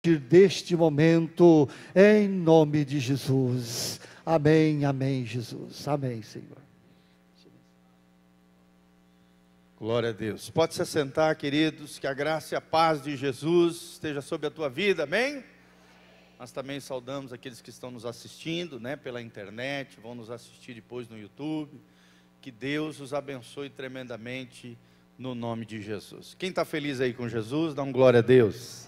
deste momento, em nome de Jesus. Amém, amém, Jesus. Amém, Senhor. Glória a Deus. Pode se assentar, queridos, que a graça e a paz de Jesus esteja sobre a tua vida, amém? Nós também saudamos aqueles que estão nos assistindo, pela internet, vão nos assistir depois no YouTube. Que Deus os abençoe tremendamente no nome de Jesus. Quem está feliz aí com Jesus, dá um glória a Deus.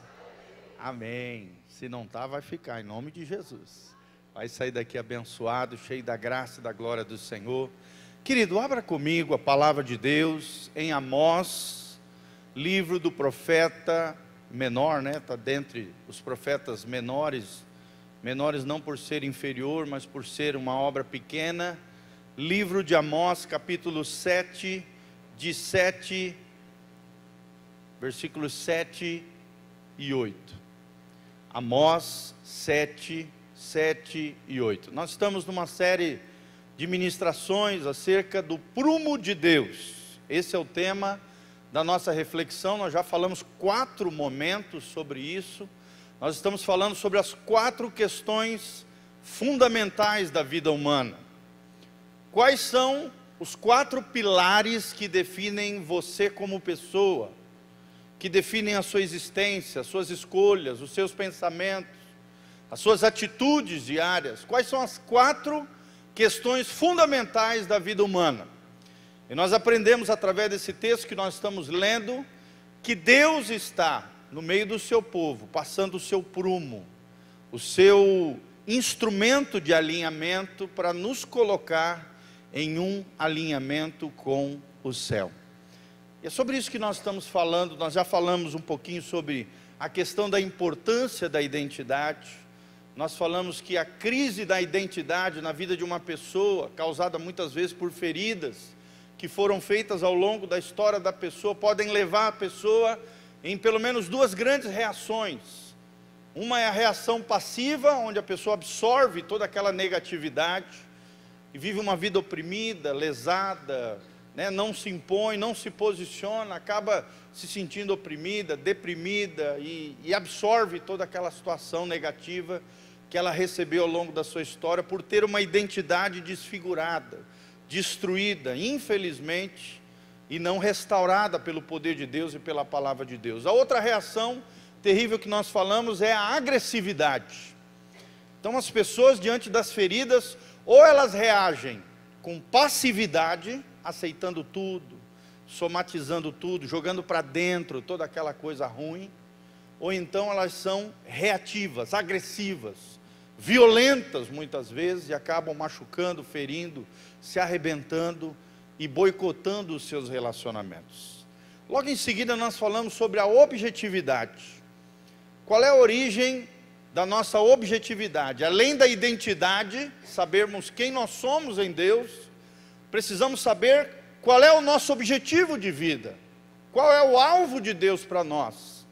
Amém. Se não está, vai ficar, em nome de Jesus. Vai sair daqui abençoado, cheio da graça e da glória do Senhor. Querido, abra comigo a palavra de Deus em Amós, livro do profeta menor, está dentre os profetas menores, menores não por ser inferior, mas por ser uma obra pequena. Livro de Amós, capítulo 7, versículos 7 e 8. Amós 7, 7 e 8. Nós estamos numa série de ministrações acerca do prumo de Deus. Esse é o tema da nossa reflexão. Nós já falamos 4 momentos sobre isso. Nós estamos falando sobre as 4 questões fundamentais da vida humana. Quais são os 4 pilares que definem você como pessoa, que definem a sua existência, as suas escolhas, os seus pensamentos, as suas atitudes diárias? Quais são as 4 questões fundamentais da vida humana? E nós aprendemos através desse texto que nós estamos lendo, que Deus está no meio do seu povo, passando o seu prumo, o seu instrumento de alinhamento para nos colocar em um alinhamento com o céu. E é sobre isso que nós estamos falando. Nós já falamos um pouquinho sobre a questão da importância da identidade. Nós falamos que a crise da identidade na vida de uma pessoa, causada muitas vezes por feridas que foram feitas ao longo da história da pessoa, podem levar a pessoa em pelo menos 2 grandes reações. Uma é a reação passiva, onde a pessoa absorve toda aquela negatividade e vive uma vida oprimida, lesada, não se impõe, não se posiciona, acaba se sentindo oprimida, deprimida e absorve toda aquela situação negativa que ela recebeu ao longo da sua história por ter uma identidade desfigurada, destruída, infelizmente, e não restaurada pelo poder de Deus e pela palavra de Deus. A outra reação terrível que nós falamos é a agressividade. Então as pessoas diante das feridas, ou elas reagem com passividade, aceitando tudo, somatizando tudo, jogando para dentro toda aquela coisa ruim, ou então elas são reativas, agressivas, violentas muitas vezes, e acabam machucando, ferindo, se arrebentando e boicotando os seus relacionamentos. Logo em seguida nós falamos sobre a objetividade. Qual é a origem da nossa objetividade? Além da identidade, sabermos quem nós somos em Deus, precisamos saber qual é o nosso objetivo de vida, qual é o alvo de Deus para nós,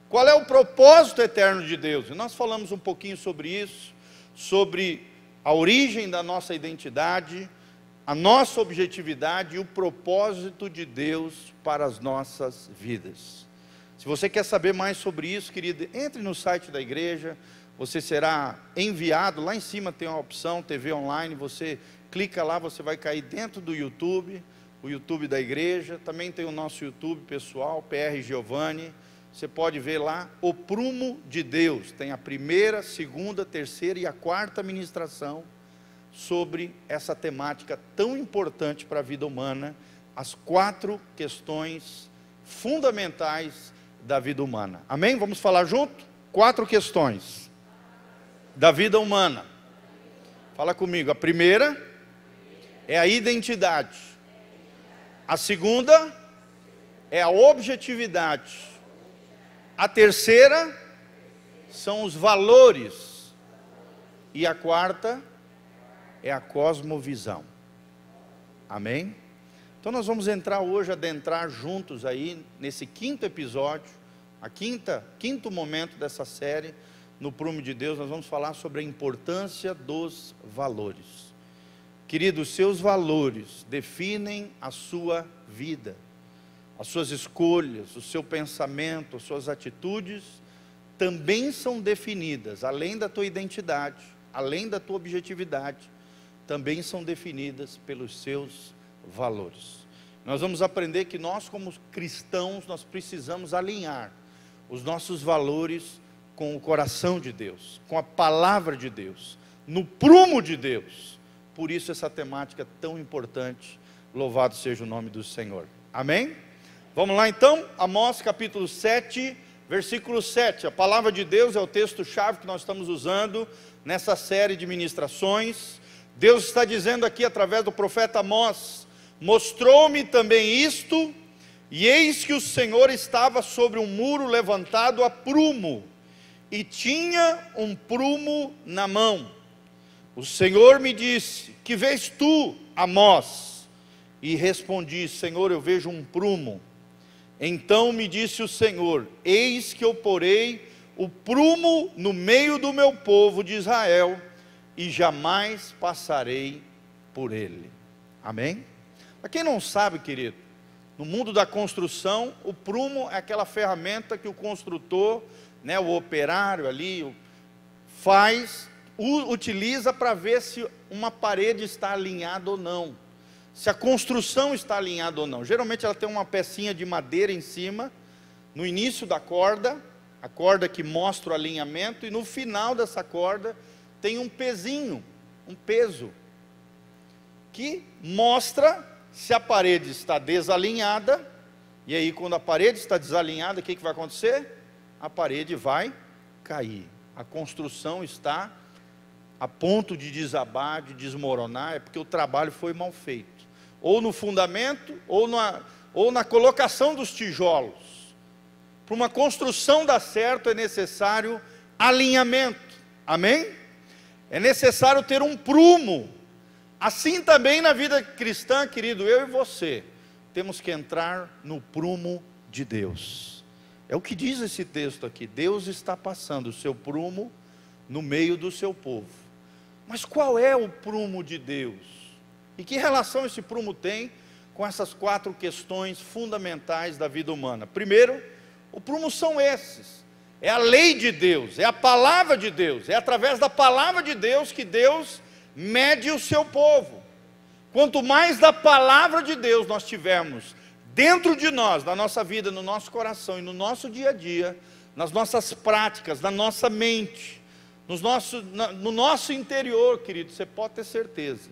qual é o propósito eterno de Deus. E nós falamos um pouquinho sobre isso, sobre a origem da nossa identidade, a nossa objetividade e o propósito de Deus para as nossas vidas. Se você quer saber mais sobre isso, querido, entre no site da igreja, você será enviado, lá em cima tem uma opção, TV online, você clica lá, você vai cair dentro do YouTube, o YouTube da igreja. Também tem o nosso YouTube pessoal, PR Giovanni. Você pode ver lá o prumo de Deus. Tem a primeira, segunda, terceira e a 4ª ministração sobre essa temática tão importante para a vida humana. As 4 questões fundamentais da vida humana. Amém? Vamos falar junto? 4 questões da vida humana. Fala comigo. A primeira é a identidade. A segunda é a objetividade. A terceira são os valores. E a 4ª é a cosmovisão. Amém? Então nós vamos entrar hoje, adentrar juntos aí, nesse 5º episódio, quinto momento dessa série, no prumo de Deus. Nós vamos falar sobre a importância dos valores. Queridos, seus valores definem a sua vida, as suas escolhas, o seu pensamento, as suas atitudes, também são definidas, além da tua identidade, além da tua objetividade, também são definidas pelos seus valores. Nós vamos aprender que nós, como cristãos, nós precisamos alinhar os nossos valores com o coração de Deus, com a palavra de Deus, no prumo de Deus. Por isso essa temática é tão importante. Louvado seja o nome do Senhor. Amém? Vamos lá então, Amós capítulo 7, versículo 7. A palavra de Deus é o texto-chave que nós estamos usando nessa série de ministrações. Deus está dizendo aqui através do profeta Amós: mostrou-me também isto, e eis que o Senhor estava sobre um muro levantado a prumo, e tinha um prumo na mão. O Senhor me disse: que vês tu, Amós? E respondi: Senhor, eu vejo um prumo. Então me disse o Senhor: eis que eu porei o prumo no meio do meu povo de Israel, e jamais passarei por ele. Amém? Para quem não sabe, querido, no mundo da construção, o prumo é aquela ferramenta que o construtor, o operário ali, utiliza para ver se uma parede está alinhada ou não, se a construção está alinhada ou não. Geralmente ela tem uma pecinha de madeira em cima, no início da corda, a corda que mostra o alinhamento, e no final dessa corda tem um pezinho, um peso, que mostra se a parede está desalinhada. E aí, quando a parede está desalinhada, o que vai acontecer? A parede vai cair. A construção está a ponto de desabar, de desmoronar, é porque o trabalho foi mal feito, ou no fundamento, ou na colocação dos tijolos. Para uma construção dar certo é necessário alinhamento. Amém? É necessário ter um prumo. Assim também na vida cristã, querido, eu e você temos que entrar no prumo de Deus. É o que diz esse texto aqui: Deus está passando o seu prumo no meio do seu povo. Mas qual é o prumo de Deus? E que relação esse prumo tem com essas 4 questões fundamentais da vida humana? Primeiro, o prumo são esses: é a lei de Deus, é a palavra de Deus, é através da palavra de Deus que Deus mede o seu povo. Quanto mais da palavra de Deus nós tivermos dentro de nós, na nossa vida, no nosso coração e no nosso dia a dia, nas nossas práticas, na nossa mente, no nosso interior, querido, você pode ter certeza,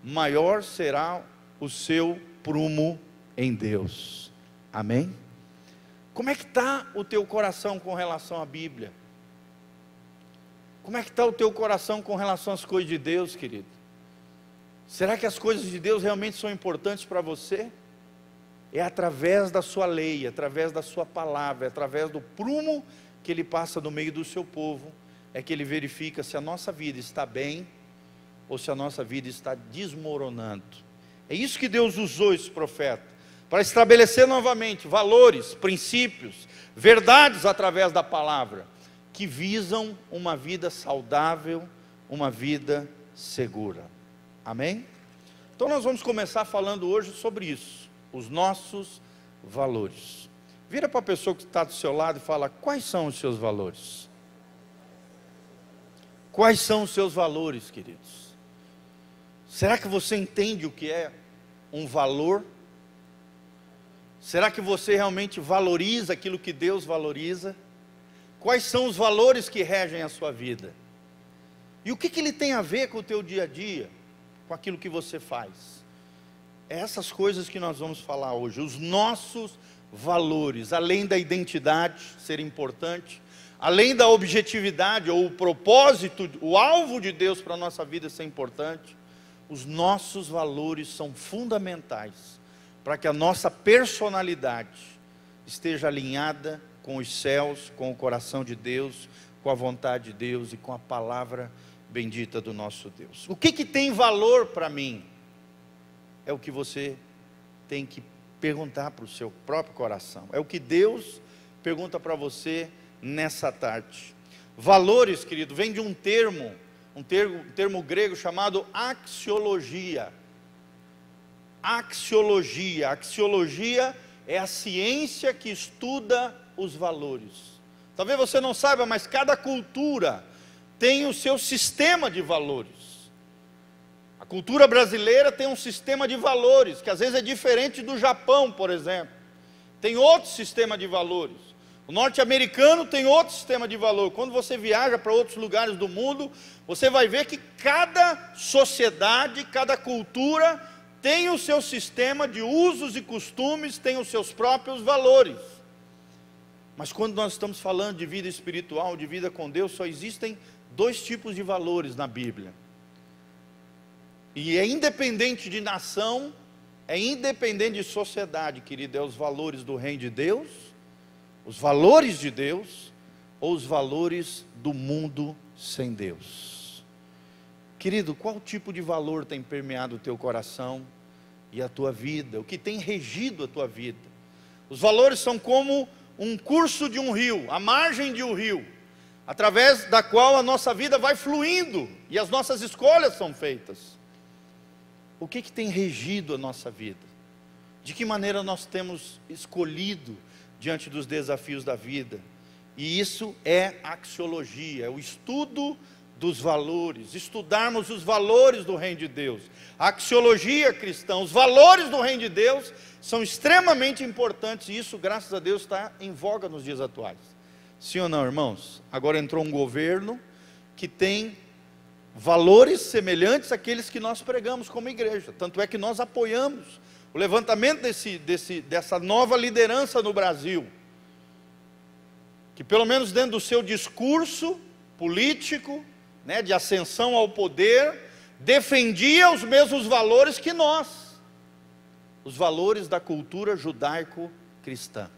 maior será o seu prumo em Deus. Amém? Como é que está o teu coração com relação à Bíblia? Como é que está o teu coração com relação às coisas de Deus, querido? Será que as coisas de Deus realmente são importantes para você? É através da sua lei, através da sua palavra, através do prumo que Ele passa no meio do seu povo, é que Ele verifica se a nossa vida está bem, ou se a nossa vida está desmoronando. É isso que Deus usou esse profeta, para estabelecer novamente valores, princípios, verdades através da palavra, que visam uma vida saudável, uma vida segura. Amém? Então nós vamos começar falando hoje sobre isso, os nossos valores. Vira para a pessoa que está do seu lado e fala: quais são os seus valores? Quais são os seus valores, queridos? Será que você entende o que é um valor? Será que você realmente valoriza aquilo que Deus valoriza? Quais são os valores que regem a sua vida? E o que ele tem a ver com o teu dia a dia, com aquilo que você faz? É essas coisas que nós vamos falar hoje, os nossos valores, além da identidade ser importante, além da objetividade ou o propósito, o alvo de Deus para a nossa vida ser importante, os nossos valores são fundamentais para que a nossa personalidade esteja alinhada com os céus, com o coração de Deus, com a vontade de Deus e com a palavra bendita do nosso Deus. O que tem valor para mim? É o que você tem que perguntar para o seu próprio coração. É o que Deus pergunta para você nessa tarde. Valores, querido, vem de um termo grego chamado axiologia. Axiologia. Axiologia é a ciência que estuda os valores. Talvez você não saiba, mas cada cultura tem o seu sistema de valores. A cultura brasileira tem um sistema de valores, que às vezes é diferente do Japão, por exemplo. Tem outro sistema de valores. O norte-americano tem outro sistema de valor. Quando você viaja para outros lugares do mundo, você vai ver que cada sociedade, cada cultura tem o seu sistema de usos e costumes, tem os seus próprios valores. Mas quando nós estamos falando de vida espiritual, de vida com Deus, só existem dois tipos de valores na Bíblia. E é independente de nação, é independente de sociedade, querido, é os valores do reino de Deus, os valores de Deus, ou os valores do mundo sem Deus. Querido, qual tipo de valor tem permeado o teu coração e a tua vida? O que tem regido a tua vida? Os valores são como um curso de um rio, a margem de um rio, através da qual a nossa vida vai fluindo, e as nossas escolhas são feitas. O que tem regido a nossa vida? De que maneira nós temos escolhido diante dos desafios da vida? E isso é axiologia, é o estudo dos valores, estudarmos os valores do reino de Deus. A axiologia cristã, os valores do reino de Deus são extremamente importantes, e isso, graças a Deus, está em voga nos dias atuais. Sim ou não, irmãos? Agora entrou um governo que tem valores semelhantes àqueles que nós pregamos como igreja. Tanto é que nós apoiamos o levantamento dessa nova liderança no Brasil, que pelo menos dentro do seu discurso político, né, de ascensão ao poder, defendia os mesmos valores que nós, os valores da cultura judaico-cristã.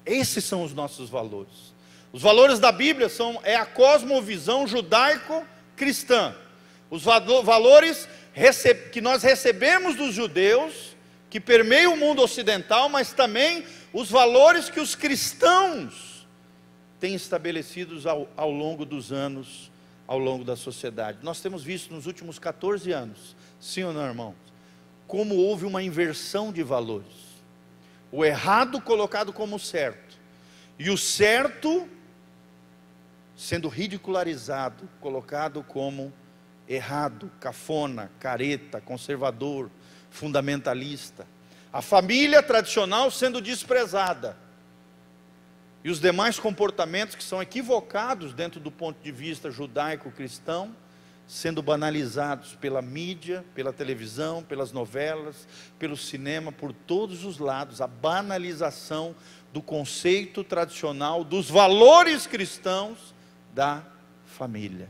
Esses são os nossos valores. Os valores da Bíblia é a cosmovisão judaico-cristã. Os valores que nós recebemos dos judeus, que permeiam o mundo ocidental, mas também os valores que os cristãos têm estabelecidos ao longo dos anos, ao longo da sociedade. Nós temos visto nos últimos 14 anos, sim ou não, irmãos, como houve uma inversão de valores. O errado colocado como certo, e o certo sendo ridicularizado, colocado como errado, cafona, careta, conservador, fundamentalista. A família tradicional sendo desprezada. E os demais comportamentos que são equivocados dentro do ponto de vista judaico-cristão, sendo banalizados pela mídia, pela televisão, pelas novelas, pelo cinema, por todos os lados. A banalização do conceito tradicional, dos valores cristãos, da família.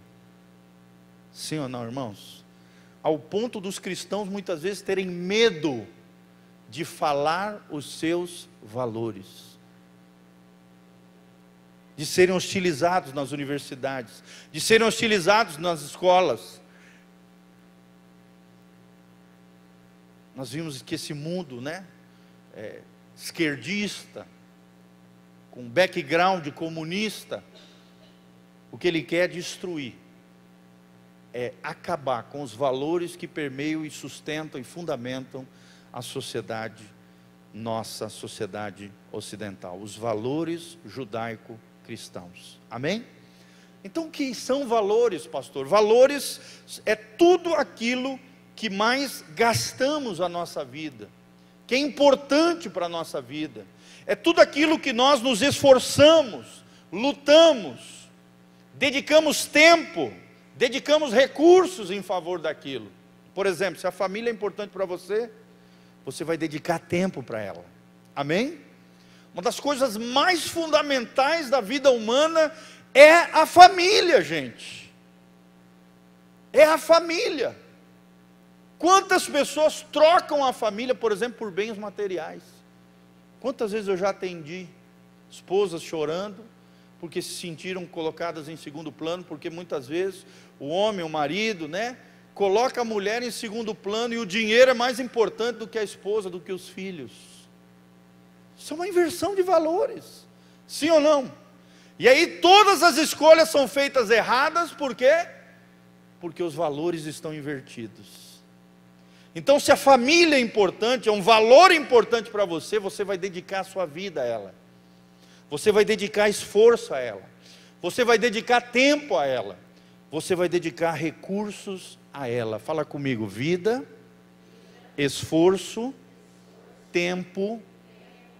Sim ou não, irmãos? Ao ponto dos cristãos muitas vezes terem medo de falar os seus valores, de serem hostilizados nas universidades, de serem hostilizados nas escolas. Nós vimos que esse mundo, né, esquerdista, com background comunista, o que ele quer destruir é acabar com os valores que permeiam e sustentam e fundamentam a sociedade, nossa sociedade ocidental, os valores judaico-cristãos. Amém? Então, o que são valores, pastor? Valores é tudo aquilo que mais gastamos a nossa vida, que é importante para a nossa vida, é tudo aquilo que nós nos esforçamos, lutamos, dedicamos tempo, dedicamos recursos em favor daquilo. Por exemplo, se a família é importante para você, você vai dedicar tempo para ela. Amém? Uma das coisas mais fundamentais da vida humana é a família, gente. É a família. Quantas pessoas trocam a família, por exemplo, por bens materiais? Quantas vezes eu já atendi esposas chorando porque se sentiram colocadas em segundo plano, porque muitas vezes o homem, o marido, né, coloca a mulher em segundo plano, e o dinheiro é mais importante do que a esposa, do que os filhos. Isso é uma inversão de valores, sim ou não? E aí todas as escolhas são feitas erradas, por quê? Porque os valores estão invertidos. Então, se a família é importante, é um valor importante para você, você vai dedicar a sua vida a ela. você vai dedicar esforço a ela, você vai dedicar tempo a ela, você vai dedicar recursos a ela. Fala comigo: vida, esforço, tempo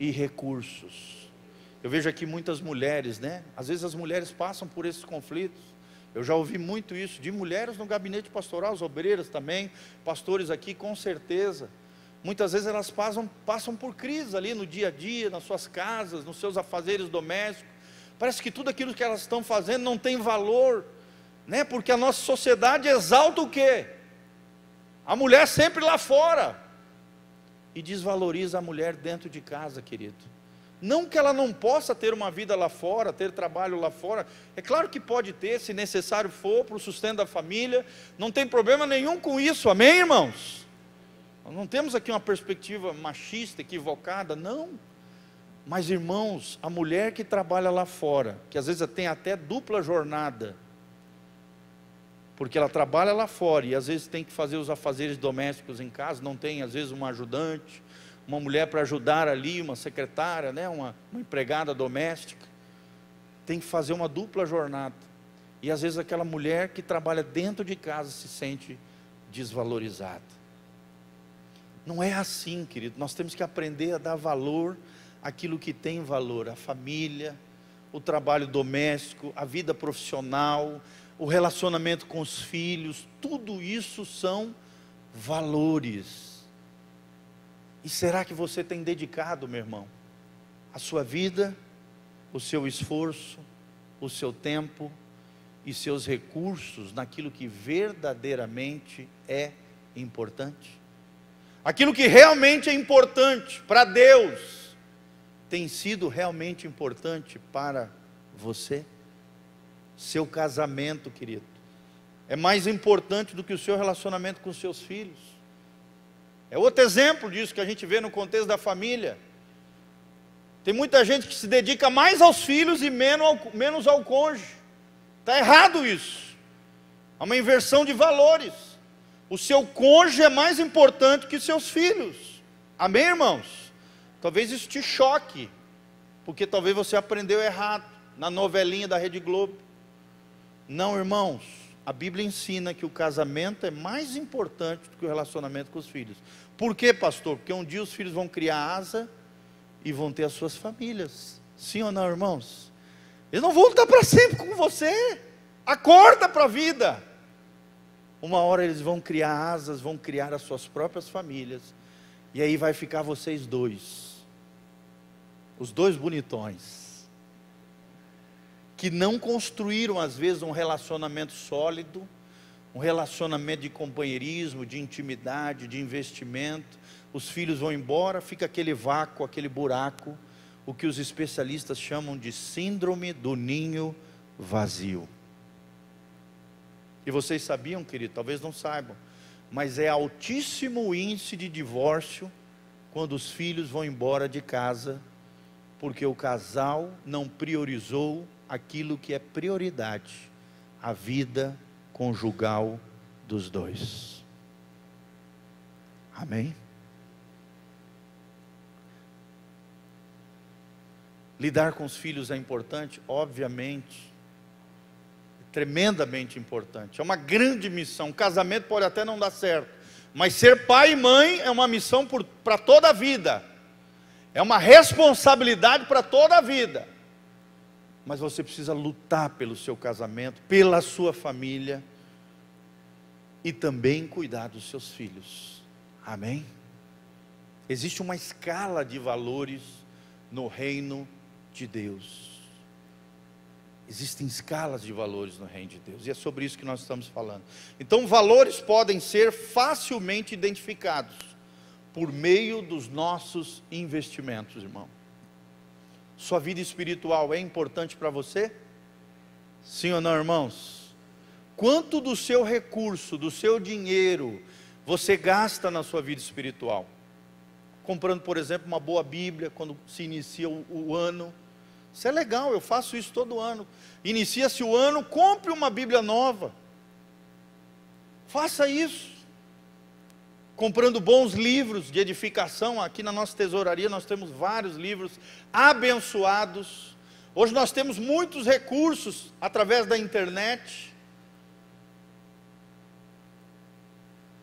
e recursos. Eu vejo aqui muitas mulheres, né? Às vezes as mulheres passam por esses conflitos. Eu já ouvi muito isso, de mulheres no gabinete pastoral, as obreiras também, pastores aqui, com certeza. Muitas vezes elas passam por crises ali no dia a dia, nas suas casas, nos seus afazeres domésticos. Parece que tudo aquilo que elas estão fazendo não tem valor, né? Porque a nossa sociedade exalta o quê? A mulher sempre lá fora, e desvaloriza a mulher dentro de casa, querido. Não que ela não possa ter uma vida lá fora, ter trabalho lá fora, é claro que pode ter, se necessário for, para o sustento da família, não tem problema nenhum com isso, amém, irmãos? Nós não temos aqui uma perspectiva machista, equivocada, não. Mas, irmãos, a mulher que trabalha lá fora, que às vezes tem até dupla jornada, porque ela trabalha lá fora e às vezes tem que fazer os afazeres domésticos em casa, não tem às vezes uma ajudante, uma mulher para ajudar ali, uma secretária, né, uma empregada doméstica, tem que fazer uma dupla jornada, e às vezes aquela mulher que trabalha dentro de casa se sente desvalorizada. Não é assim, querido. Nós temos que aprender a dar valor àquilo que tem valor: a família, o trabalho doméstico, a vida profissional, o relacionamento com os filhos. Tudo isso são valores. E será que você tem dedicado, meu irmão, a sua vida, o seu esforço, o seu tempo e seus recursos naquilo que verdadeiramente é importante? Aquilo que realmente é importante para Deus, tem sido realmente importante para você? Seu casamento, querido, é mais importante do que o seu relacionamento com seus filhos. É outro exemplo disso que a gente vê no contexto da família. Tem muita gente que se dedica mais aos filhos e menos ao cônjuge. Está errado isso. É uma inversão de valores. O seu cônjuge é mais importante que seus filhos. Amém, irmãos? Talvez isso te choque, porque talvez você aprendeu errado na novelinha da Rede Globo. Não, irmãos, a Bíblia ensina que o casamento é mais importante do que o relacionamento com os filhos. Por quê, pastor? Porque um dia os filhos vão criar asa e vão ter as suas famílias. Sim ou não, irmãos? Eles não vão estar para sempre com você. Acorda para a vida. Uma hora eles vão criar asas, vão criar as suas próprias famílias, e aí vai ficar vocês dois, os dois bonitões, que não construíram às vezes um relacionamento sólido, um relacionamento de companheirismo, de intimidade, de investimento. Os filhos vão embora, fica aquele vácuo, aquele buraco, o que os especialistas chamam de síndrome do ninho vazio. E vocês sabiam, querido? Talvez não saibam, mas é altíssimo o índice de divórcio quando os filhos vão embora de casa, porque o casal não priorizou aquilo que é prioridade: a vida conjugal dos dois. Amém? Lidar com os filhos é importante? Obviamente. Tremendamente importante, é uma grande missão. O casamento pode até não dar certo, mas ser pai e mãe é uma missão para toda a vida, é uma responsabilidade para toda a vida. Mas você precisa lutar pelo seu casamento, pela sua família, e também cuidar dos seus filhos. Amém? Existe uma escala de valores no reino de Deus. Existem escalas de valores no reino de Deus, e é sobre isso que nós estamos falando. Então, valores podem ser facilmente identificados por meio dos nossos investimentos, irmão. Sua vida espiritual é importante para você? Sim ou não, irmãos? Quanto do seu recurso, do seu dinheiro, você gasta na sua vida espiritual? Comprando, por exemplo, uma boa Bíblia quando se inicia o ano. Isso é legal, eu faço isso todo ano. Inicia-se o ano, compre uma Bíblia nova. Faça isso. Comprando bons livros de edificação. Aqui na nossa tesouraria nós temos vários livros abençoados. Hoje nós temos muitos recursos através da internet.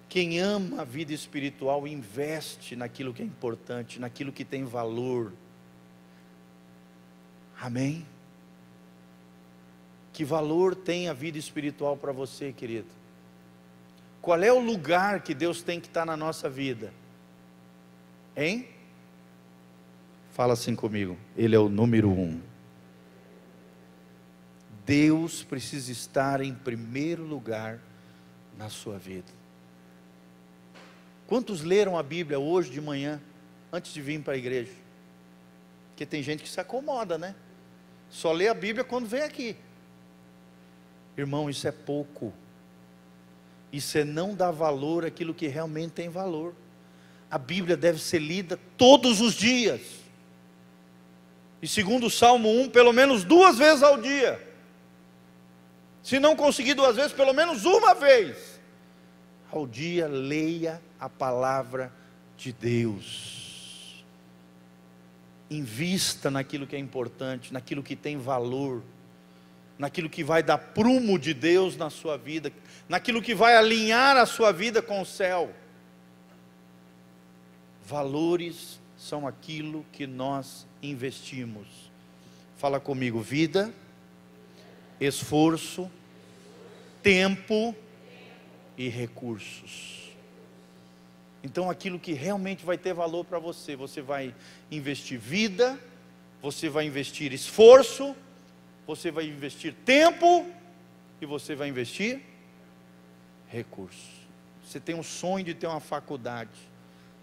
Quem ama a vida espiritual investe naquilo que é importante, naquilo que tem valor. Amém? Que valor tem a vida espiritual para você, querido? Qual é o lugar que Deus tem que estar na nossa vida? Hein? Fala assim comigo. Ele é o número 1. Deus precisa estar em primeiro lugar na sua vida. Quantos leram a Bíblia hoje de manhã, antes de vir para a igreja? Porque tem gente que se acomoda, né? Só lê a Bíblia quando vem aqui. Irmão, isso é pouco. Isso é não dar valor àquilo que realmente tem valor. A Bíblia deve ser lida todos os dias. E segundo o Salmo 1, pelo menos 2 vezes ao dia. Se não conseguir 2 vezes, pelo menos 1 vez ao dia, leia a palavra de Deus. Invista naquilo que é importante, naquilo que tem valor, naquilo que vai dar prumo de Deus na sua vida, naquilo que vai alinhar a sua vida com o céu. Valores são aquilo que nós investimos. Fala comigo: vida, esforço, tempo e recursos. Então aquilo que realmente vai ter valor para você, você vai investir vida, você vai investir esforço, você vai investir tempo e você vai investir recursos. Você tem um sonho de ter uma faculdade,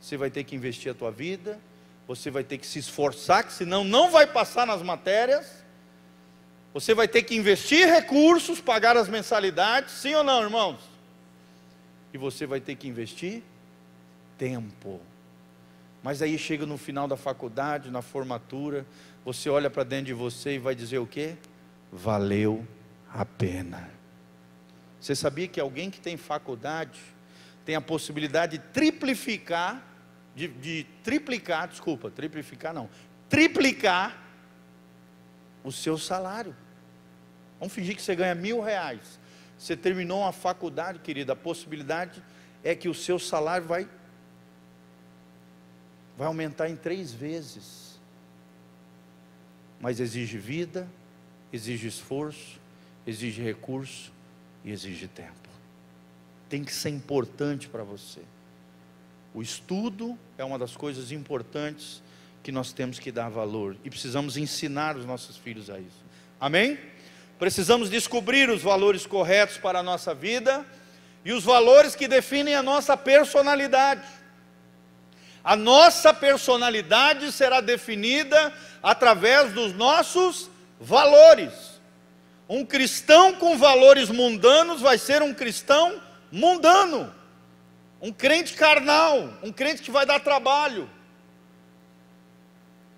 você vai ter que investir a tua vida, você vai ter que se esforçar, que senão não vai passar nas matérias. Você vai ter que investir recursos, pagar as mensalidades, sim ou não, irmãos? E você vai ter que investir tempo. Mas aí chega no final da faculdade, na formatura, você olha para dentro de você e vai dizer o quê? Valeu a pena. Você sabia que alguém que tem faculdade tem a possibilidade de triplicar o seu salário? Vamos fingir que você ganha R$1.000. Você terminou uma faculdade, querida, a possibilidade é que o seu salário vai aumentar em 3 vezes. Mas exige vida, exige esforço, exige recurso e exige tempo. Tem que ser importante para você. O estudo é uma das coisas importantes que nós temos que dar valor, e precisamos ensinar os nossos filhos a isso. Amém? Precisamos descobrir os valores corretos para a nossa vida e os valores que definem a nossa personalidade. A nossa personalidade será definida através dos nossos valores. Um cristão com valores mundanos vai ser um cristão mundano, um crente carnal, um crente que vai dar trabalho.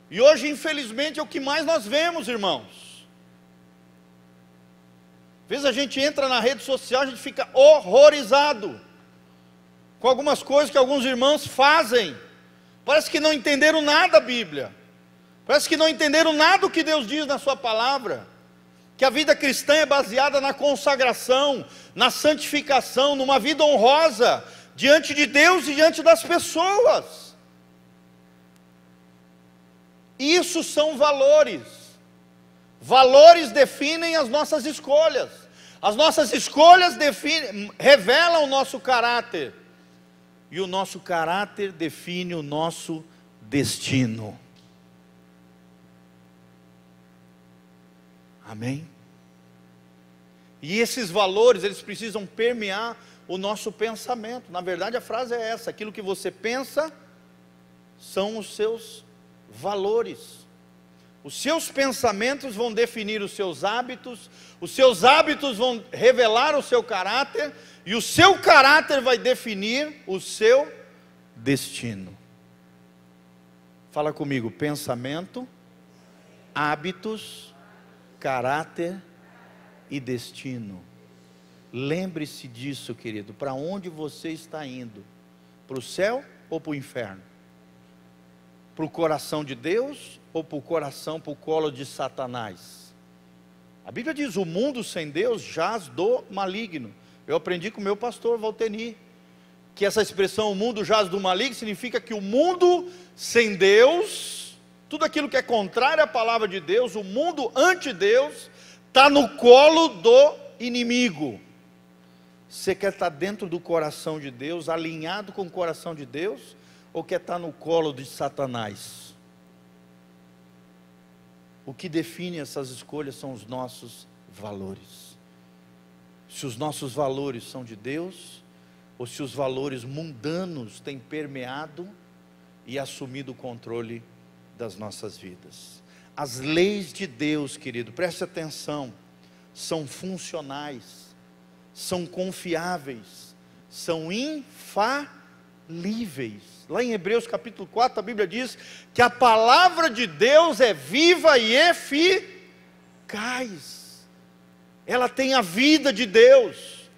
E hoje, infelizmente, é o que mais nós vemos, irmãos. Às vezes a gente entra na rede social, a gente fica horrorizado com algumas coisas que alguns irmãos fazem. Parece que não entenderam nada da Bíblia, parece que não entenderam nada do que Deus diz na sua palavra, que a vida cristã é baseada na consagração, na santificação, numa vida honrosa diante de Deus e diante das pessoas. Isso são valores. Valores definem as nossas escolhas. As nossas escolhas revelam o nosso caráter. E o nosso caráter define o nosso destino. Amém? E esses valores, eles precisam permear o nosso pensamento. Na verdade, a frase é essa: aquilo que você pensa são os seus valores. Os seus pensamentos vão definir os seus hábitos vão revelar o seu caráter, e o seu caráter vai definir o seu destino. Fala comigo: pensamento, hábitos, caráter e destino. Lembre-se disso, querido. Para onde você está indo? Para o céu ou para o inferno? para o coração de Deus ou para o colo de Satanás? A Bíblia diz: o mundo sem Deus jaz do maligno. Eu aprendi com o meu pastor Valteni, que essa expressão, o mundo jaz do maligno, significa que o mundo sem Deus, tudo aquilo que é contrário à palavra de Deus, o mundo anti-Deus, está no colo do inimigo. Você quer estar dentro do coração de Deus, alinhado com o coração de Deus, ou quer estar no colo de Satanás? O que define essas escolhas são os nossos valores. Se os nossos valores são de Deus, ou se os valores mundanos têm permeado e assumido o controle das nossas vidas. As leis de Deus, querido, preste atenção, são funcionais, são confiáveis, são infalíveis. Lá em Hebreus capítulo 4, a Bíblia diz que a palavra de Deus é viva e eficaz. Ela tem a vida de Deus,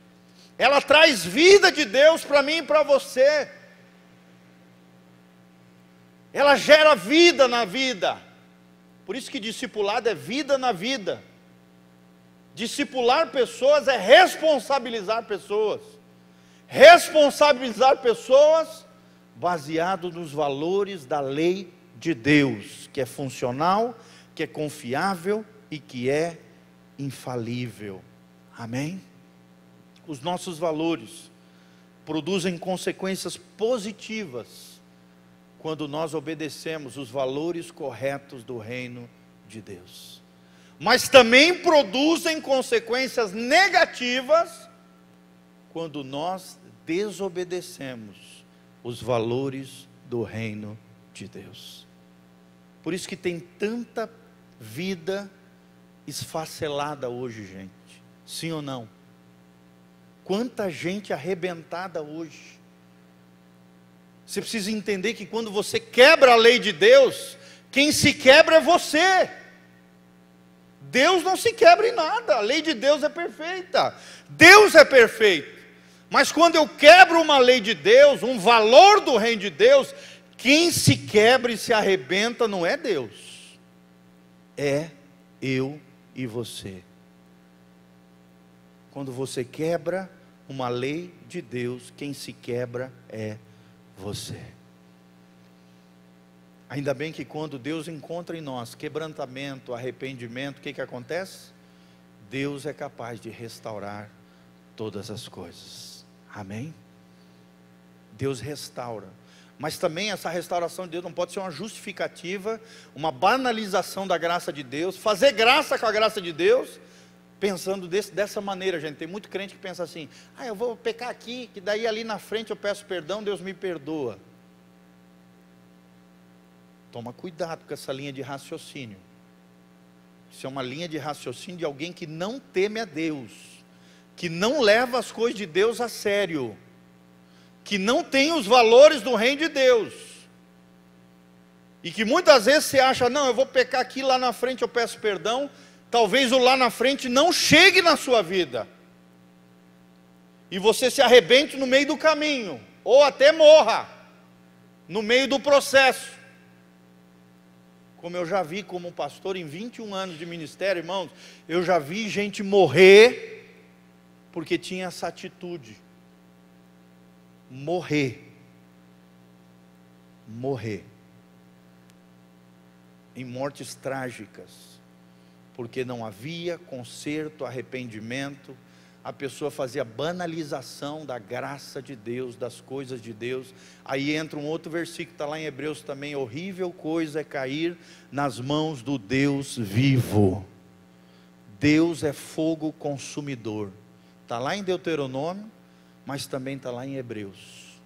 ela traz vida de Deus para mim e para você. Ela gera vida na vida. Por isso que discipulado é vida na vida. Discipular pessoas é responsabilizar pessoas. Responsabilizar pessoas baseado nos valores da lei de Deus, que é funcional, que é confiável e que é infalível. Amém? Os nossos valores produzem consequências positivas quando nós obedecemos os valores corretos do reino de Deus. Mas também produzem consequências negativas quando nós desobedecemos os valores do reino de Deus. Por isso que tem tanta vida esfacelada hoje, gente. Sim ou não? Quanta gente arrebentada hoje. Você precisa entender que quando você quebra a lei de Deus, quem se quebra é você. Deus não se quebra em nada, a lei de Deus é perfeita, Deus é perfeito. Mas quando eu quebro uma lei de Deus, um valor do reino de Deus, quem se quebra e se arrebenta não é Deus, é eu e você. Quando você quebra uma lei de Deus, quem se quebra é você. Ainda bem que quando Deus encontra em nós quebrantamento, arrependimento, o que acontece? Deus é capaz de restaurar todas as coisas. Amém? Deus restaura. Mas também essa restauração de Deus não pode ser uma justificativa, uma banalização da graça de Deus, fazer graça com a graça de Deus, pensando dessa maneira, gente. Tem muito crente que pensa assim: eu vou pecar aqui, que daí ali na frente eu peço perdão, Deus me perdoa. Toma cuidado com essa linha de raciocínio. Isso é uma linha de raciocínio de alguém que não teme a Deus, que não leva as coisas de Deus a sério, que não tem os valores do reino de Deus, e que muitas vezes você acha: não, eu vou pecar aqui, lá na frente eu peço perdão. Talvez o lá na frente não chegue na sua vida, e você se arrebente no meio do caminho, ou até morra no meio do processo. Como eu já vi como pastor em 21 anos de ministério, irmãos, eu já vi gente morrer porque tinha essa atitude. Morrer em mortes trágicas, porque não havia conserto, arrependimento. A pessoa fazia banalização da graça de Deus, das coisas de Deus. Aí entra um outro versículo, está lá em Hebreus também: horrível coisa é cair nas mãos do Deus vivo. Deus é fogo consumidor. Está lá em Deuteronômio, mas também está lá em Hebreus.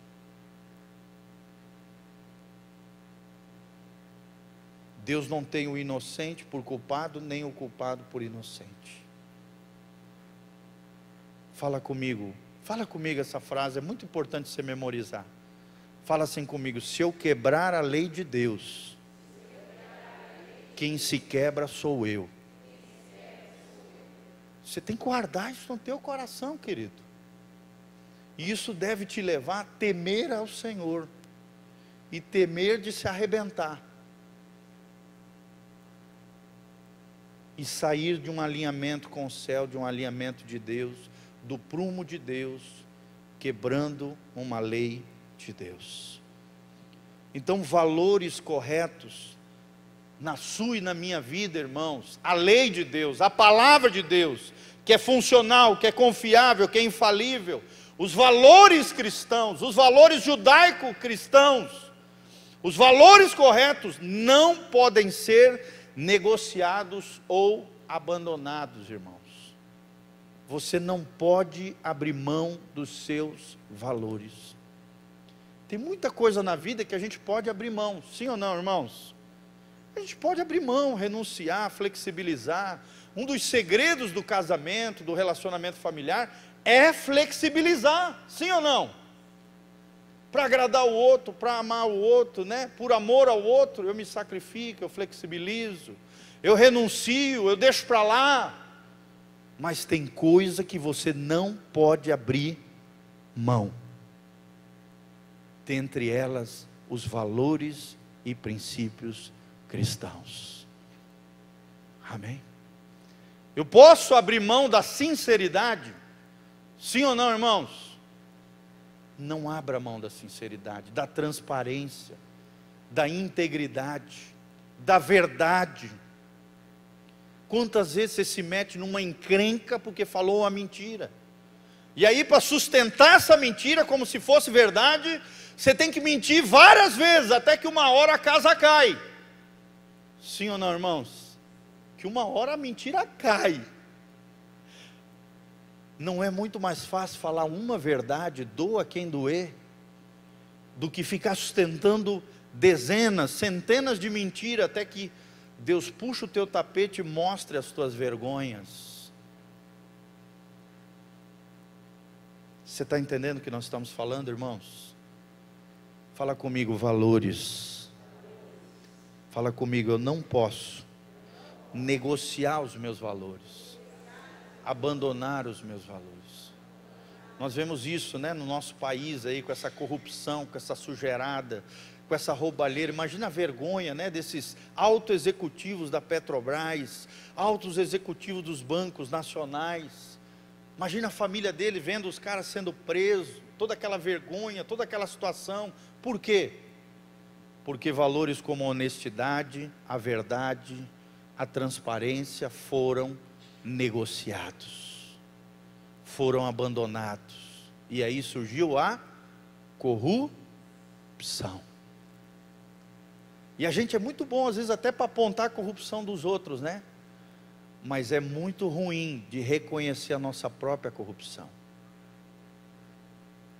Deus não tem o inocente por culpado, nem o culpado por inocente. Fala comigo essa frase, é muito importante você memorizar. Fala assim comigo: se eu quebrar a lei de Deus, quem se quebra sou eu. Você tem que guardar isso no teu coração, querido. E isso deve te levar a temer ao Senhor. e temer de se arrebentar. E sair de um alinhamento com o céu, de um alinhamento de Deus, do prumo de Deus, quebrando uma lei de Deus. Então, valores corretos, na sua e na minha vida, irmãos, a lei de Deus, a palavra de Deus, que é funcional, que é confiável, que é infalível, os valores cristãos, os valores judaico-cristãos, os valores corretos não podem ser negociados ou abandonados, irmãos. Você não pode abrir mão dos seus valores. Tem muita coisa na vida que a gente pode abrir mão, sim ou não, irmãos? A gente pode abrir mão, renunciar, flexibilizar. Um dos segredos do casamento, do relacionamento familiar, é flexibilizar, sim ou não? Para agradar o outro, para amar o outro, né? Por amor ao outro, eu me sacrifico, eu flexibilizo, eu renuncio, eu deixo para lá. Mas tem coisa que você não pode abrir mão. Dentre elas, os valores e princípios cristãos. Amém? Eu posso abrir mão da sinceridade? Sim ou não, irmãos? Não abra mão da sinceridade, da transparência, da integridade, da verdade. Quantas vezes você se mete numa encrenca porque falou uma mentira? E aí, para sustentar essa mentira como se fosse verdade, você tem que mentir várias vezes, até que uma hora a casa cai. Sim ou não, irmãos? Que uma hora a mentira cai. Não é muito mais fácil falar uma verdade, doa quem doer, do que ficar sustentando dezenas, centenas de mentiras, até que Deus puxa o teu tapete e mostre as tuas vergonhas. Você está entendendo o que nós estamos falando, irmãos? Fala comigo, valores. Fala comigo, eu não posso negociar os meus valores, abandonar os meus valores. Nós vemos isso, né, no nosso país aí, com essa corrupção, com essa sujeirada, com essa roubalheira. Imagina a vergonha, né, desses altos executivos da Petrobras, altos executivos dos bancos nacionais. Imagina a família dele vendo os caras sendo presos, toda aquela vergonha, toda aquela situação. Por quê? Porque valores como a honestidade, a verdade, a transparência foram negociados, foram abandonados, e aí surgiu a corrupção. E a gente é muito bom às vezes até para apontar a corrupção dos outros, né? Mas é muito ruim de reconhecer a nossa própria corrupção.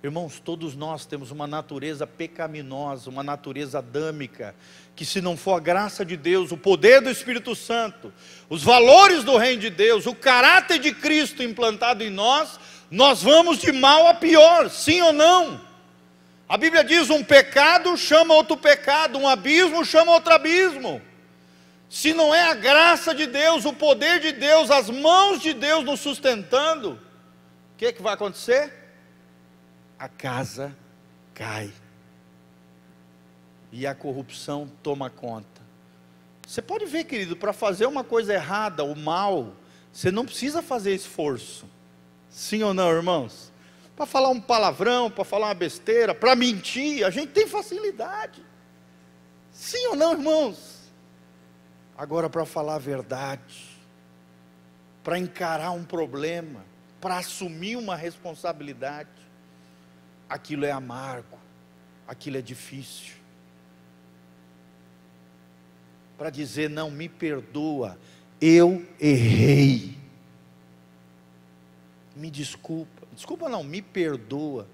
Irmãos, todos nós temos uma natureza pecaminosa, uma natureza adâmica, que se não for a graça de Deus, o poder do Espírito Santo, os valores do reino de Deus, o caráter de Cristo implantado em nós, nós vamos de mal a pior, sim ou não? A Bíblia diz, um pecado chama outro pecado, um abismo chama outro abismo. Se não é a graça de Deus, o poder de Deus, as mãos de Deus nos sustentando, o que vai acontecer? A casa cai, e a corrupção toma conta. Você pode ver, querido, para fazer uma coisa errada, o mal, você não precisa fazer esforço, sim ou não, irmãos? Para falar um palavrão, para falar uma besteira, para mentir, a gente tem facilidade, sim ou não, irmãos? Agora, para falar a verdade, para encarar um problema, para assumir uma responsabilidade, aquilo é amargo, aquilo é difícil. Para dizer, não, me perdoa, eu errei, me desculpa, desculpa não, me perdoa,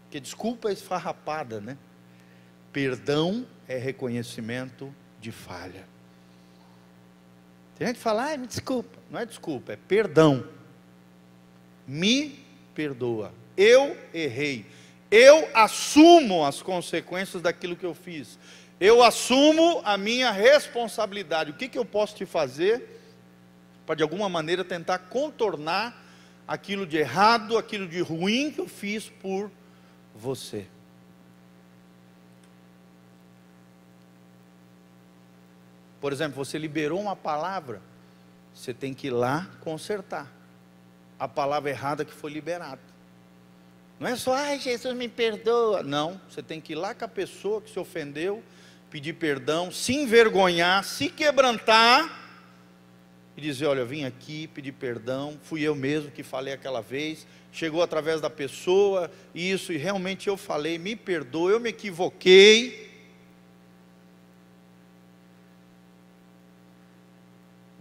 porque desculpa é esfarrapada, né? Perdão é reconhecimento de falha. Tem gente que fala, me desculpa, não é desculpa, é perdão, me perdoa, eu errei, eu assumo as consequências daquilo que eu fiz, eu assumo a minha responsabilidade. O que eu posso te fazer para de alguma maneira tentar contornar aquilo de errado, aquilo de ruim que eu fiz por você? Por exemplo, você liberou uma palavra, você tem que ir lá consertar a palavra errada que foi liberada. Não é só, ai, Jesus me perdoa. Não, você tem que ir lá com a pessoa que se ofendeu, pedir perdão, se envergonhar, se quebrantar e dizer, olha, eu vim aqui pedir perdão, fui eu mesmo que falei aquela vez, chegou através da pessoa, isso, e realmente eu falei, me perdoa, eu me equivoquei.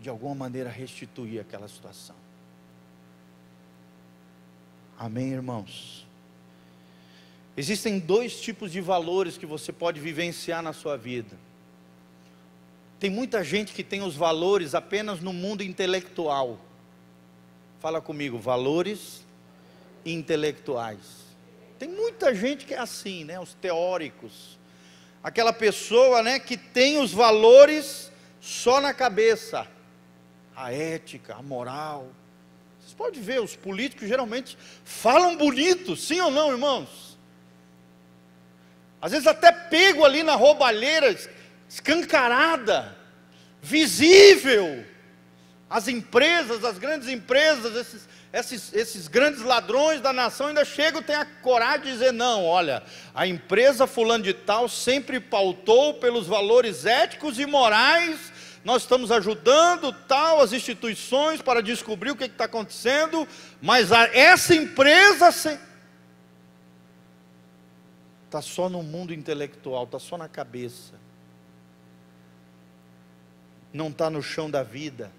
De alguma maneira restituir aquela situação. Amém, irmãos? Existem dois tipos de valores que você pode vivenciar na sua vida. Tem muita gente que tem os valores apenas no mundo intelectual. Fala comigo, valores intelectuais. Tem muita gente que é assim, né? Os teóricos. Aquela pessoa, né, que tem os valores só na cabeça. A ética, a moral. Vocês podem ver, os políticos geralmente falam bonito, sim ou não, irmãos? Às vezes até pego ali na roubalheira, escancarada, visível. As empresas, as grandes empresas, esses grandes ladrões da nação ainda chegam, têm a coragem de dizer, não, olha, a empresa fulano de tal sempre pautou pelos valores éticos e morais. Nós estamos ajudando tal as instituições para descobrir o que está acontecendo, mas essa empresa está só no mundo intelectual, está só na cabeça, não está no chão da vida,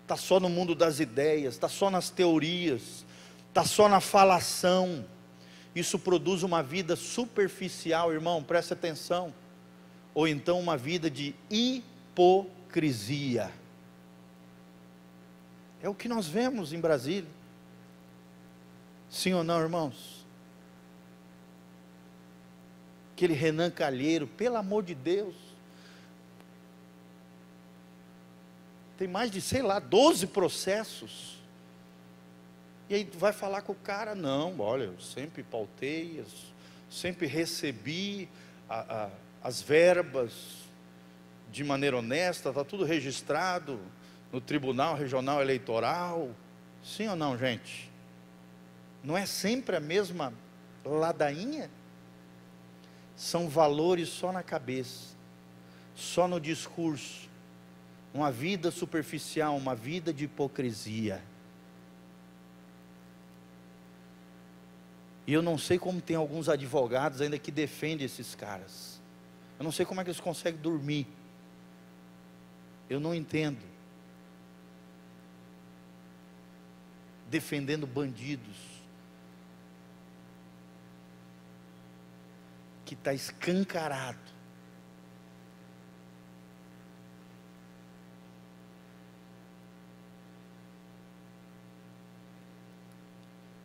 está só no mundo das ideias, está só nas teorias, está só na falação. Isso produz uma vida superficial, irmão, preste atenção, ou então uma vida de hipocrisia. É o que nós vemos em Brasília. Sim ou não, irmãos? Aquele Renan Calheiro, pelo amor de Deus, tem mais de, 12 processos, e aí tu vai falar com o cara, não, olha, eu sempre pautei, sempre recebi as verbas de maneira honesta, está tudo registrado no Tribunal Regional Eleitoral. Sim ou não, gente? Não é sempre a mesma ladainha? São valores só na cabeça, só no discurso, uma vida superficial, uma vida de hipocrisia. E eu não sei como tem alguns advogados ainda que defendem esses caras. Eu não sei como é que eles conseguem dormir. Eu não entendo. Defendendo bandidos. Que está escancarado.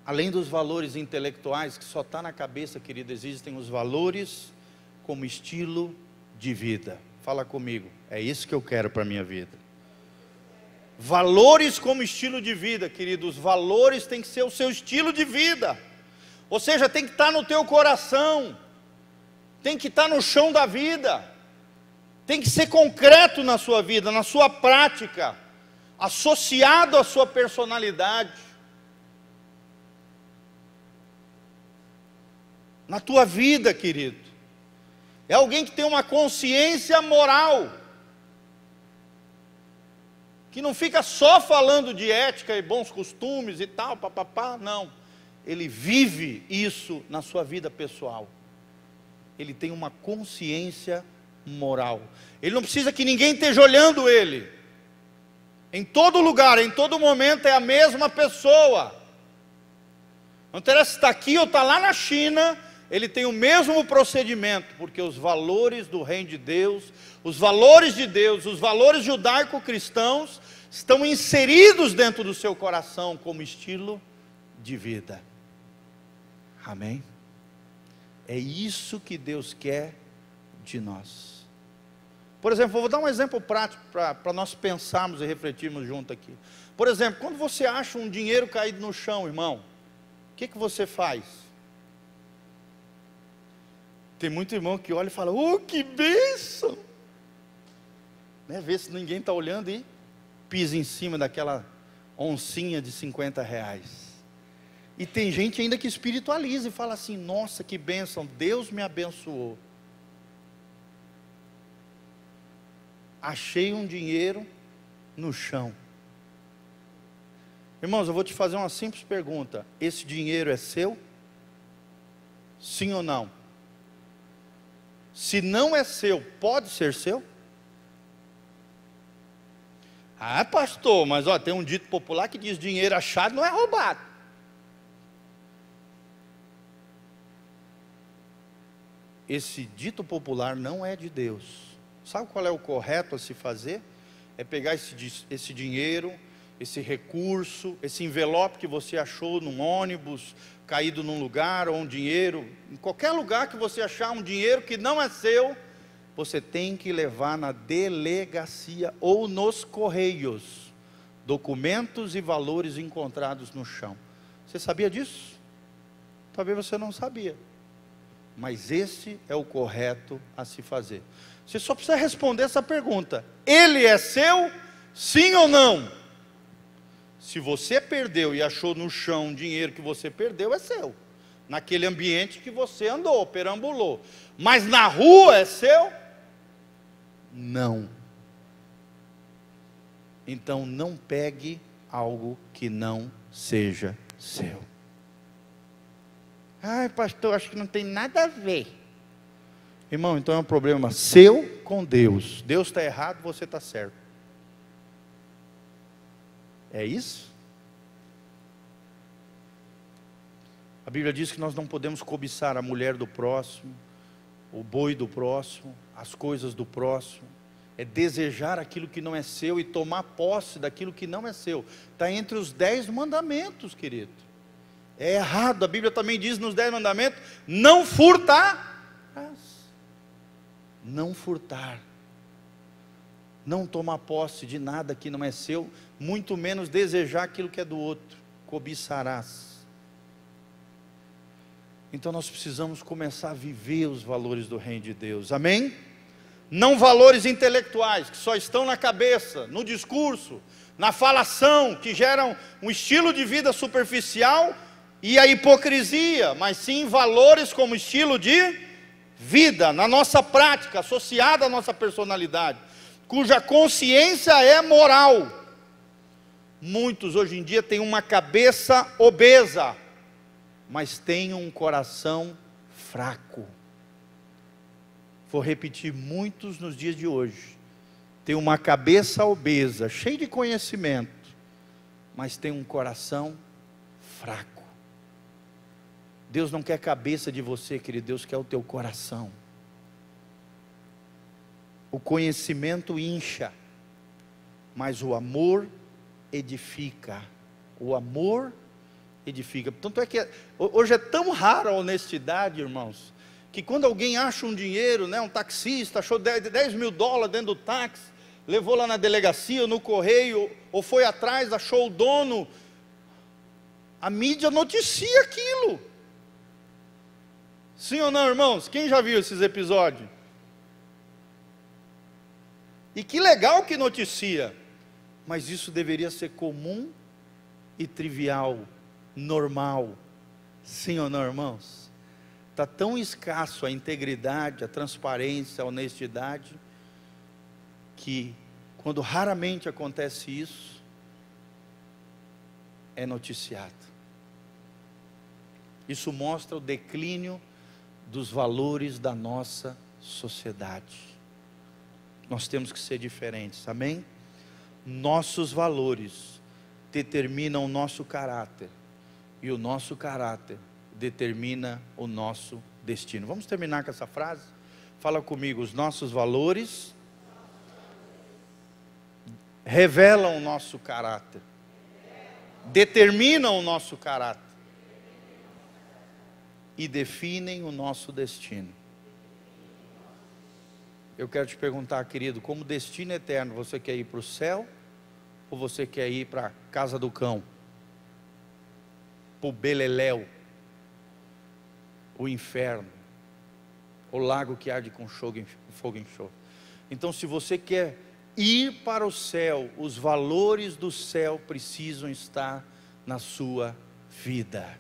Além dos valores intelectuais, que só está na cabeça, querido, existem os valores como estilo de vida. Fala comigo, é isso que eu quero para a minha vida. Valores como estilo de vida, querido, os valores têm que ser o seu estilo de vida. Ou seja, tem que estar no teu coração, tem que estar no chão da vida, tem que ser concreto na sua vida, na sua prática, associado à sua personalidade. Na tua vida, querido, é alguém que tem uma consciência moral, que não fica só falando de ética e bons costumes e tal, papapá, não, ele vive isso na sua vida pessoal, ele tem uma consciência moral, ele não precisa que ninguém esteja olhando ele, em todo lugar, em todo momento é a mesma pessoa, não interessa se está aqui ou está lá na China, ele tem o mesmo procedimento, porque os valores do reino de Deus, os valores de Deus, os valores judaico-cristãos, estão inseridos dentro do seu coração como estilo de vida. Amém? É isso que Deus quer de nós. Por exemplo, eu vou dar um exemplo prático para nós pensarmos e refletirmos junto aqui. Por exemplo, quando você acha um dinheiro caído no chão, irmão, o que você faz? Tem muito irmão que olha e fala, oh, que bênção! né? Vê se ninguém está olhando e pisa em cima daquela oncinha de R$ 50. E tem gente ainda que espiritualiza e fala assim: nossa, que bênção, Deus me abençoou. Achei um dinheiro no chão. Irmãos, eu vou te fazer uma simples pergunta: esse dinheiro é seu? Sim ou não? Se não é seu, pode ser seu? Ah, pastor, mas tem um dito popular que diz: dinheiro achado não é roubado. Esse dito popular não é de Deus. Sabe qual é o correto a se fazer? É pegar esse dinheiro, esse recurso, esse envelope que você achou num ônibus, caído num lugar, ou um dinheiro, em qualquer lugar que você achar um dinheiro que não é seu, você tem que levar na delegacia ou nos correios, documentos e valores encontrados no chão. Você sabia disso? Talvez você não sabia, mas esse é o correto a se fazer. Você só precisa responder essa pergunta: ele é seu, sim ou não? Se você perdeu e achou no chão um dinheiro que você perdeu, é seu, naquele ambiente que você andou, perambulou. Mas na rua é seu? Não. Então não pegue algo que não seja seu. Ai, pastor, acho que não tem nada a ver. Irmão, então é um problema seu com Deus. Deus está errado, você está certo. É isso? A Bíblia diz que nós não podemos cobiçar a mulher do próximo, o boi do próximo, as coisas do próximo. É desejar aquilo que não é seu e tomar posse daquilo que não é seu. Está entre os 10 mandamentos, querido. É errado. A Bíblia também diz nos 10 mandamentos: não furtarás. Não furtar, não tomar posse de nada que não é seu, muito menos desejar aquilo que é do outro. Cobiçarás. Então nós precisamos começar a viver os valores do reino de Deus, amém? Não valores intelectuais, que só estão na cabeça, no discurso, na falação, que geram um estilo de vida superficial e a hipocrisia, mas sim valores como estilo de vida, na nossa prática, associada à nossa personalidade, cuja consciência é moral. Muitos hoje em dia têm uma cabeça obesa, mas têm um coração fraco. Vou repetir: muitos nos dias de hoje têm uma cabeça obesa, cheia de conhecimento, mas têm um coração fraco. Deus não quer cabeça de você, querido, Deus quer o teu coração. O conhecimento incha, mas o amor edifica. O amor edifica. Tanto é que hoje é tão rara a honestidade, irmãos, que quando alguém acha um dinheiro, né, um taxista achou $10 mil dentro do táxi, levou lá na delegacia, no correio, ou foi atrás, achou o dono, a mídia noticia aquilo. Sim ou não, irmãos? Quem já viu esses episódios? E que legal que noticia, mas isso deveria ser comum e trivial, normal. Sim ou não, irmãos? Está tão escasso a integridade, a transparência, a honestidade, que quando raramente acontece isso, é noticiado. Isso mostra o declínio dos valores da nossa sociedade. Nós temos que ser diferentes, amém? Nossos valores determinam o nosso caráter, e o nosso caráter determina o nosso destino. Vamos terminar com essa frase? Fala comigo: os nossos valores revelam o nosso caráter, determinam o nosso caráter e definem o nosso destino. Eu quero te perguntar, querido, como destino eterno, você quer ir para o céu, ou você quer ir para a casa do cão, para o beleléu, o inferno, o lago que arde com fogo e enxofre? Então, se você quer ir para o céu, os valores do céu precisam estar na sua vida.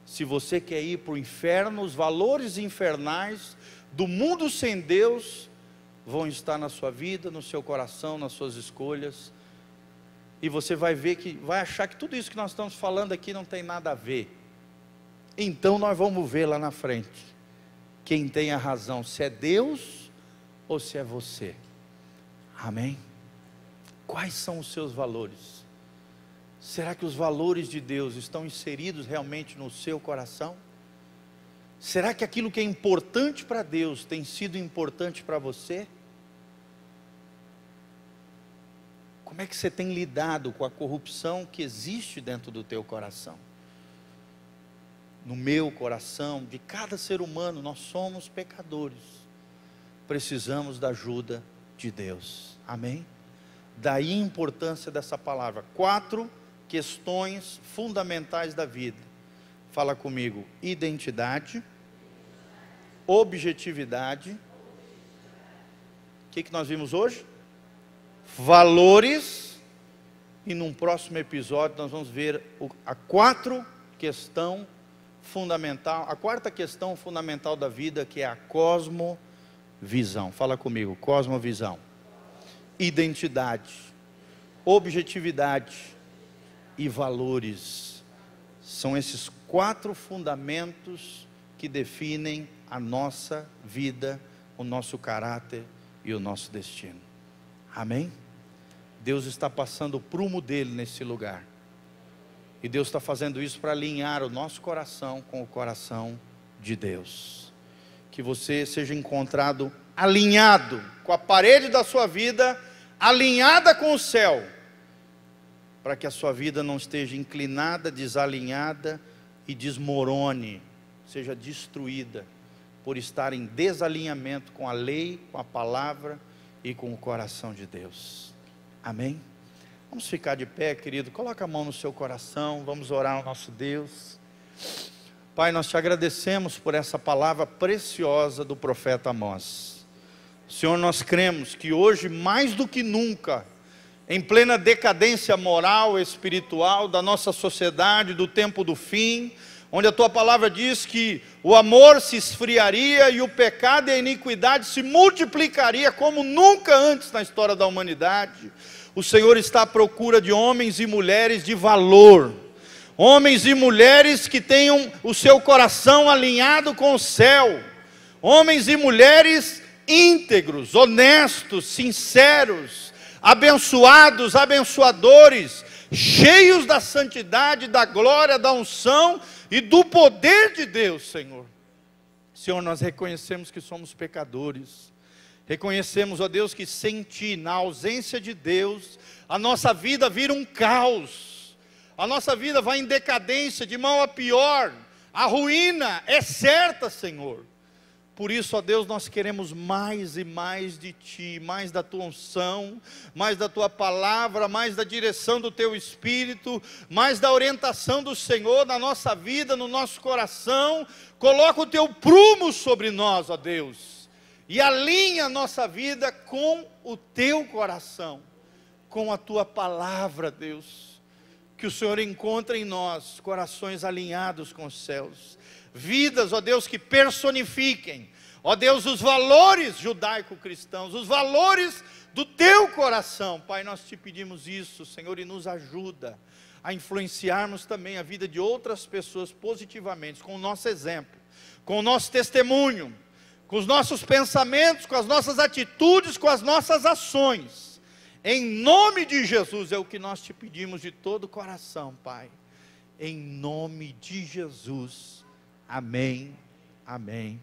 Se você quer ir para o inferno, os valores infernais do mundo sem Deus vão estar na sua vida, no seu coração, nas suas escolhas. E você vai ver que, vai achar que tudo isso que nós estamos falando aqui não tem nada a ver. Então nós vamos ver lá na frente quem tem a razão, se é Deus ou se é você. Amém? Quais são os seus valores? Será que os valores de Deus estão inseridos realmente no seu coração? Será que aquilo que é importante para Deus tem sido importante para você? Como é que você tem lidado com a corrupção que existe dentro do teu coração? No meu coração, de cada ser humano, nós somos pecadores. Precisamos da ajuda de Deus. Amém? Daí a importância dessa palavra. 4 questões fundamentais da vida. Fala comigo: identidade, objetividade. O que nós vimos hoje? Valores. E num próximo episódio nós vamos ver a 4 questão fundamental, a 4ª questão fundamental da vida, que é a cosmovisão. Fala comigo: cosmovisão, identidade, objetividade e valores. São esses 4 fundamentos que definem a nossa vida, o nosso caráter e o nosso destino. Amém? Deus está passando o prumo dele nesse lugar. E Deus está fazendo isso para alinhar o nosso coração com o coração de Deus. Que você seja encontrado alinhado com a parede da sua vida, alinhada com o céu, para que a sua vida não esteja inclinada, desalinhada e desmorone, seja destruída por estar em desalinhamento com a lei, com a palavra e com o coração de Deus. Amém? Vamos ficar de pé, querido. Coloca a mão no seu coração. Vamos orar ao nosso Deus. Pai, nós te agradecemos por essa palavra preciosa do profeta Amós. Senhor, nós cremos que hoje, mais do que nunca, em plena decadência moral e espiritual da nossa sociedade, do tempo do fim, onde a tua palavra diz que o amor se esfriaria e o pecado e a iniquidade se multiplicaria como nunca antes na história da humanidade. O Senhor está à procura de homens e mulheres de valor, homens e mulheres que tenham o seu coração alinhado com o céu, homens e mulheres íntegros, honestos, sinceros, abençoados, abençoadores, cheios da santidade, da glória, da unção e do poder de Deus, Senhor. Senhor, nós reconhecemos que somos pecadores. Reconhecemos, ó Deus, que sem Ti, na ausência de Deus, a nossa vida vira um caos. A nossa vida vai em decadência, de mal a pior. A ruína é certa, Senhor. Por isso, ó Deus, nós queremos mais e mais de Ti, mais da Tua unção, mais da Tua palavra, mais da direção do Teu Espírito, mais da orientação do Senhor na nossa vida, no nosso coração. Coloca o Teu prumo sobre nós, ó Deus. E alinha a nossa vida com o Teu coração, com a Tua palavra, Deus. Que o Senhor encontre em nós corações alinhados com os céus. Vidas, ó Deus, que personifiquem, ó Deus, os valores judaico-cristãos, os valores do Teu coração. Pai, nós Te pedimos isso, Senhor, e nos ajuda a influenciarmos também a vida de outras pessoas positivamente, com o nosso exemplo, com o nosso testemunho, com os nossos pensamentos, com as nossas atitudes, com as nossas ações. Em nome de Jesus é o que nós Te pedimos de todo o coração, Pai. Em nome de Jesus. Amém, amém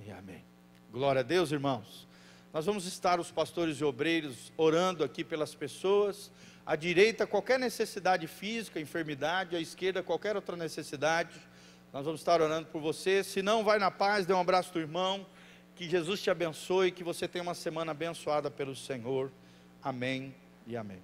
e amém. Glória a Deus, irmãos. Nós vamos estar, os pastores e obreiros, orando aqui pelas pessoas. À direita, qualquer necessidade física, enfermidade. À esquerda, qualquer outra necessidade. Nós vamos estar orando por você. Se não, vai na paz, dê um abraço ao teu irmão. Que Jesus te abençoe, que você tenha uma semana abençoada pelo Senhor. Amém e amém.